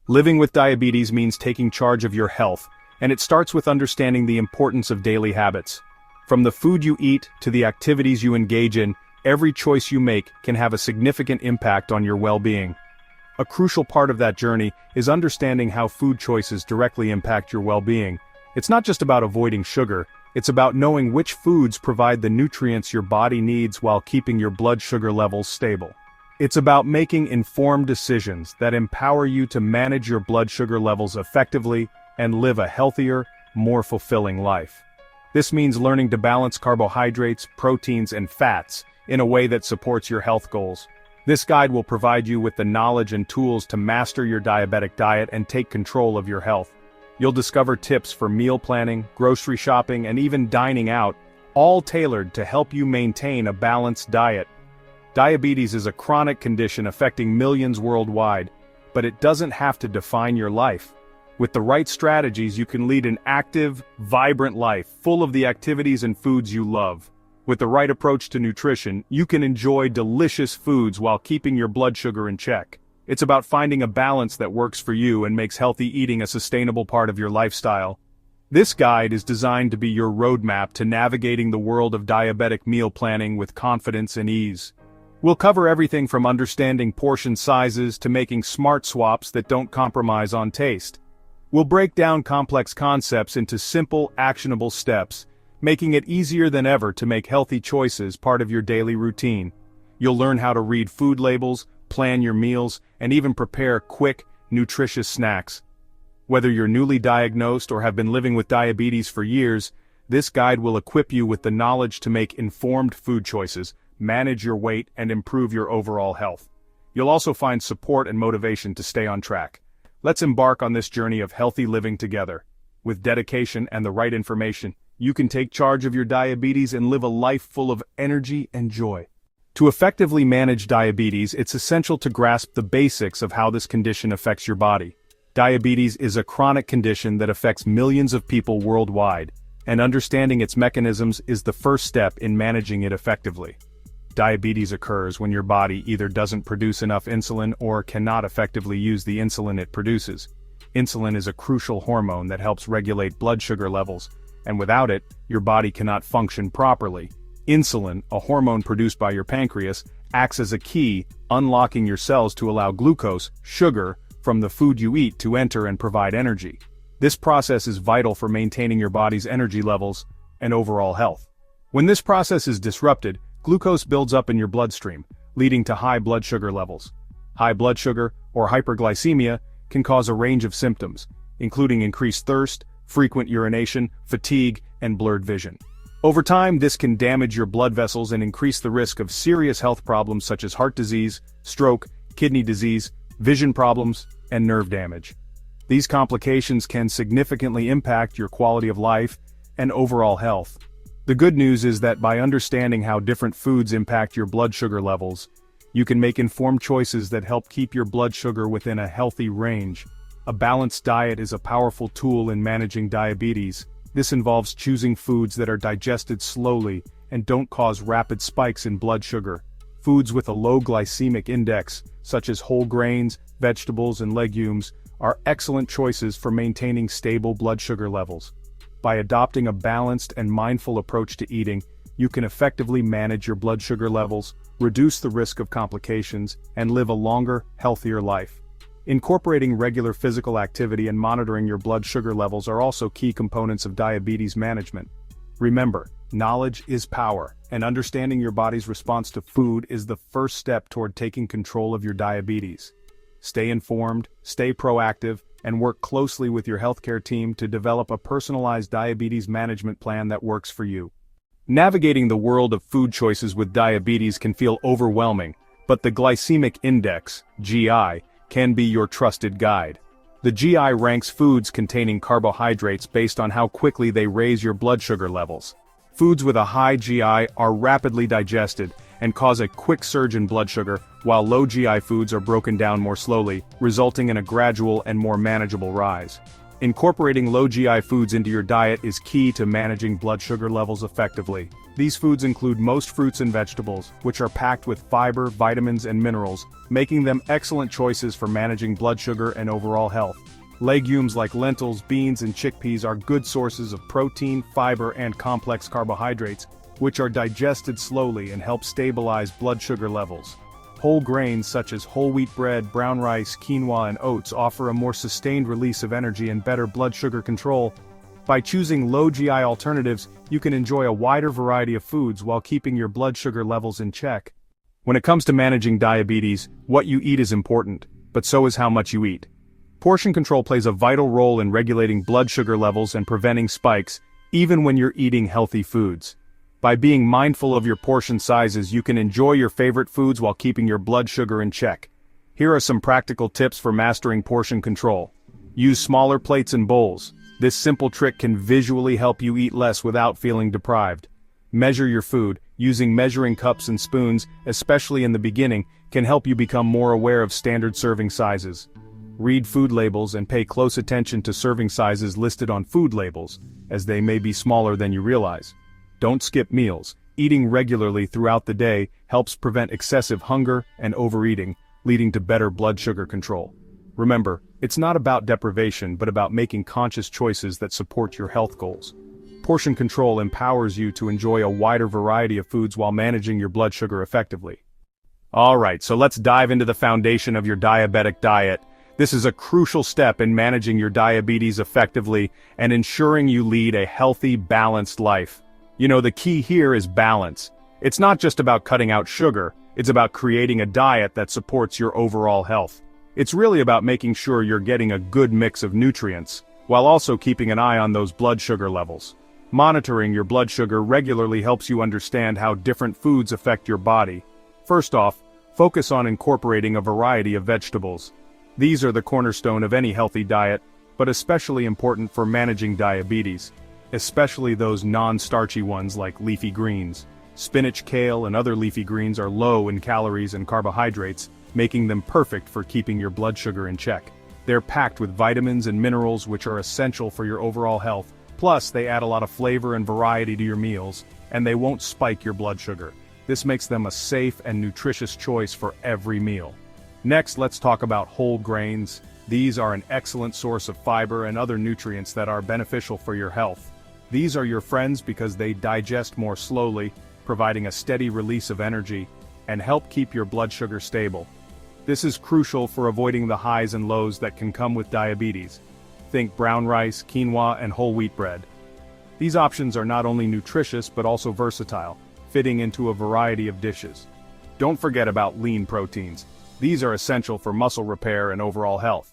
Living with diabetes means taking charge of your health, and it starts with understanding the importance of daily habits. From the food you eat to the activities you engage in, every choice you make can have a significant impact on your well-being. A crucial part of that journey is understanding how food choices directly impact your well-being. It's not just about avoiding sugar, it's about knowing which foods provide the nutrients your body needs while keeping your blood sugar levels stable. It's about making informed decisions that empower you to manage your blood sugar levels effectively and live a healthier, more fulfilling life. This means learning to balance carbohydrates, proteins, and fats in a way that supports your health goals. This guide will provide you with the knowledge and tools to master your diabetic diet and take control of your health. You'll discover tips for meal planning, grocery shopping, and even dining out, all tailored to help you maintain a balanced diet. Diabetes is a chronic condition affecting millions worldwide, but it doesn't have to define your life. With the right strategies, you can lead an active, vibrant life, full of the activities and foods you love. With the right approach to nutrition, you can enjoy delicious foods while keeping your blood sugar in check. It's about finding a balance that works for you and makes healthy eating a sustainable part of your lifestyle. This guide is designed to be your roadmap to navigating the world of diabetic meal planning with confidence and ease. We'll cover everything from understanding portion sizes to making smart swaps that don't compromise on taste. We'll break down complex concepts into simple, actionable steps, making it easier than ever to make healthy choices part of your daily routine. You'll learn how to read food labels, plan your meals, and even prepare quick, nutritious snacks. Whether you're newly diagnosed or have been living with diabetes for years, this guide will equip you with the knowledge to make informed food choices, manage your weight, and improve your overall health. You'll also find support and motivation to stay on track. Let's embark on this journey of healthy living together. With dedication and the right information, you can take charge of your diabetes and live a life full of energy and joy. To effectively manage diabetes, it's essential to grasp the basics of how this condition affects your body. Diabetes is a chronic condition that affects millions of people worldwide, and understanding its mechanisms is the first step in managing it effectively. Diabetes occurs when your body either doesn't produce enough insulin or cannot effectively use the insulin it produces. Insulin is a crucial hormone that helps regulate blood sugar levels, and without it, your body cannot function properly. Insulin, a hormone produced by your pancreas, acts as a key, unlocking your cells to allow glucose, sugar, from the food you eat to enter and provide energy. This process is vital for maintaining your body's energy levels and overall health. When this process is disrupted, glucose builds up in your bloodstream, leading to high blood sugar levels. High blood sugar, or hyperglycemia, can cause a range of symptoms, including increased thirst, frequent urination, fatigue, and blurred vision. Over time, this can damage your blood vessels and increase the risk of serious health problems such as heart disease, stroke, kidney disease, vision problems, and nerve damage. These complications can significantly impact your quality of life and overall health. The good news is that by understanding how different foods impact your blood sugar levels, you can make informed choices that help keep your blood sugar within a healthy range. A balanced diet is a powerful tool in managing diabetes. This involves choosing foods that are digested slowly and don't cause rapid spikes in blood sugar. Foods with a low glycemic index, such as whole grains, vegetables, and legumes, are excellent choices for maintaining stable blood sugar levels. By adopting a balanced and mindful approach to eating, you can effectively manage your blood sugar levels, reduce the risk of complications, and live a longer, healthier life. Incorporating regular physical activity and monitoring your blood sugar levels are also key components of diabetes management. Remember, knowledge is power, and understanding your body's response to food is the first step toward taking control of your diabetes. Stay informed, stay proactive, and work closely with your healthcare team to develop a personalized diabetes management plan that works for you. Navigating the world of food choices with diabetes can feel overwhelming, but the glycemic index, GI, can be your trusted guide. The GI ranks foods containing carbohydrates based on how quickly they raise your blood sugar levels. Foods with a high GI are rapidly digested and cause a quick surge in blood sugar, while low GI foods are broken down more slowly, resulting in a gradual and more manageable rise. Incorporating low GI foods into your diet is key to managing blood sugar levels effectively. These foods include most fruits and vegetables, which are packed with fiber, vitamins, and minerals, making them excellent choices for managing blood sugar and overall health. Legumes like lentils, beans, and chickpeas are good sources of protein, fiber, and complex carbohydrates, which are digested slowly and help stabilize blood sugar levels. Whole grains such as whole wheat bread, brown rice, quinoa, and oats offer a more sustained release of energy and better blood sugar control. By choosing low GI alternatives, you can enjoy a wider variety of foods while keeping your blood sugar levels in check. When it comes to managing diabetes, what you eat is important, but so is how much you eat. Portion control plays a vital role in regulating blood sugar levels and preventing spikes, even when you're eating healthy foods. By being mindful of your portion sizes, you can enjoy your favorite foods while keeping your blood sugar in check. Here are some practical tips for mastering portion control. Use smaller plates and bowls. This simple trick can visually help you eat less without feeling deprived. Measure your food. Using measuring cups and spoons, especially in the beginning, can help you become more aware of standard serving sizes. Read food labels and pay close attention to serving sizes listed on food labels, as they may be smaller than you realize. Don't skip meals. Eating regularly throughout the day helps prevent excessive hunger and overeating, leading to better blood sugar control. Remember, it's not about deprivation but about making conscious choices that support your health goals. Portion control empowers you to enjoy a wider variety of foods while managing your blood sugar effectively. Alright, so let's dive into the foundation of your diabetic diet. This is a crucial step in managing your diabetes effectively and ensuring you lead a healthy, balanced life. You know, the key here is balance. It's not just about cutting out sugar, it's about creating a diet that supports your overall health. It's really about making sure you're getting a good mix of nutrients, while also keeping an eye on those blood sugar levels. Monitoring your blood sugar regularly helps you understand how different foods affect your body. First off, focus on incorporating a variety of vegetables. These are the cornerstone of any healthy diet, but especially important for managing diabetes, especially those non-starchy ones like leafy greens. Spinach, kale, and other leafy greens are low in calories and carbohydrates, making them perfect for keeping your blood sugar in check. They're packed with vitamins and minerals which are essential for your overall health, plus they add a lot of flavor and variety to your meals, and they won't spike your blood sugar. This makes them a safe and nutritious choice for every meal. Next, let's talk about whole grains. These are an excellent source of fiber and other nutrients that are beneficial for your health. These are your friends because they digest more slowly, providing a steady release of energy, and help keep your blood sugar stable. This is crucial for avoiding the highs and lows that can come with diabetes. Think brown rice, quinoa, and whole wheat bread. These options are not only nutritious but also versatile, fitting into a variety of dishes. Don't forget about lean proteins. These are essential for muscle repair and overall health.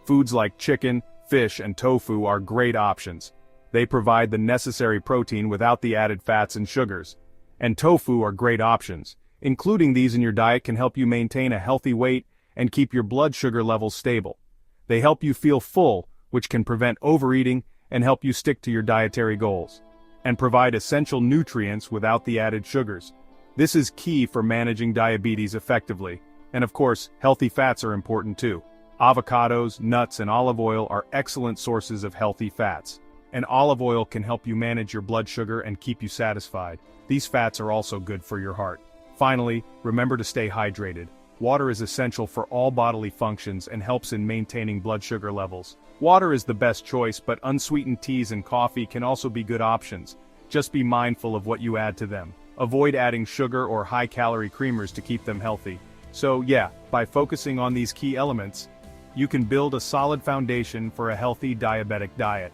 Foods like chicken, fish, and tofu are great options. They provide the necessary protein without the added fats and sugars. And tofu are great options. Including these in your diet can help you maintain a healthy weight and keep your blood sugar levels stable. They help you feel full, which can prevent overeating and help you stick to your dietary goals. And provide essential nutrients without the added sugars. This is key for managing diabetes effectively. And of course, healthy fats are important too. Avocados, nuts, and olive oil are excellent sources of healthy fats. And olive oil can help you manage your blood sugar and keep you satisfied. These fats are also good for your heart. Finally, remember to stay hydrated. Water is essential for all bodily functions and helps in maintaining blood sugar levels. Water is the best choice, but unsweetened teas and coffee can also be good options. Just be mindful of what you add to them. Avoid adding sugar or high-calorie creamers to keep them healthy. So yeah, by focusing on these key elements, you can build a solid foundation for a healthy diabetic diet.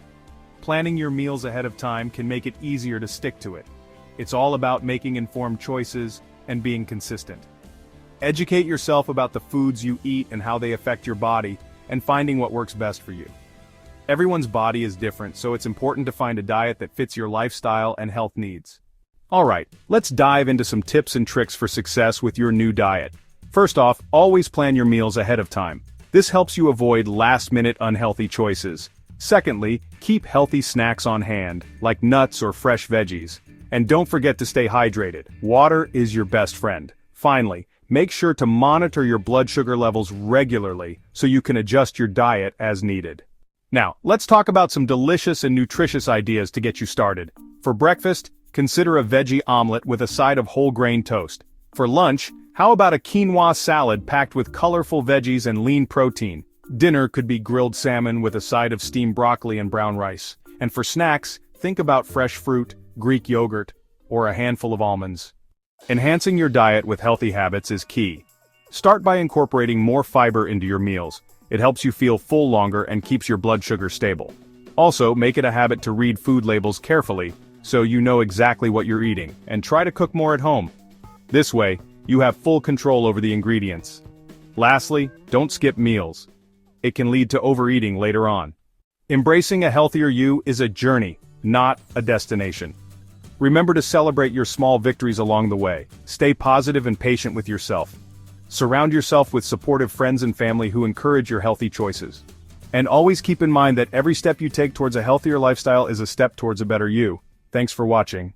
Planning your meals ahead of time can make it easier to stick to it. It's all about making informed choices and being consistent. Educate yourself about the foods you eat and how they affect your body, and finding what works best for you. Everyone's body is different, so it's important to find a diet that fits your lifestyle and health needs. Alright, let's dive into some tips and tricks for success with your new diet. First off, always plan your meals ahead of time. This helps you avoid last-minute unhealthy choices. Secondly, keep healthy snacks on hand, like nuts or fresh veggies. And don't forget to stay hydrated. Water is your best friend. Finally, make sure to monitor your blood sugar levels regularly so you can adjust your diet as needed. Now, let's talk about some delicious and nutritious ideas to get you started. For breakfast, Consider a veggie omelet with a side of whole grain toast. For lunch, how about a quinoa salad packed with colorful veggies and lean protein? Dinner could be grilled salmon with a side of steamed broccoli and brown rice. And for snacks, think about fresh fruit, Greek yogurt, or a handful of almonds. Enhancing your diet with healthy habits is key. Start by incorporating more fiber into your meals. It helps you feel full longer and keeps your blood sugar stable. Also, make it a habit to read food labels carefully, so you know exactly what you're eating, and try to cook more at home. This way, you have full control over the ingredients. Lastly, don't skip meals. It can lead to overeating later on. Embracing a healthier you is a journey, not a destination. Remember to celebrate your small victories along the way. Stay positive and patient with yourself. Surround yourself with supportive friends and family who encourage your healthy choices. And always keep in mind that every step you take towards a healthier lifestyle is a step towards a better you. Thanks for watching.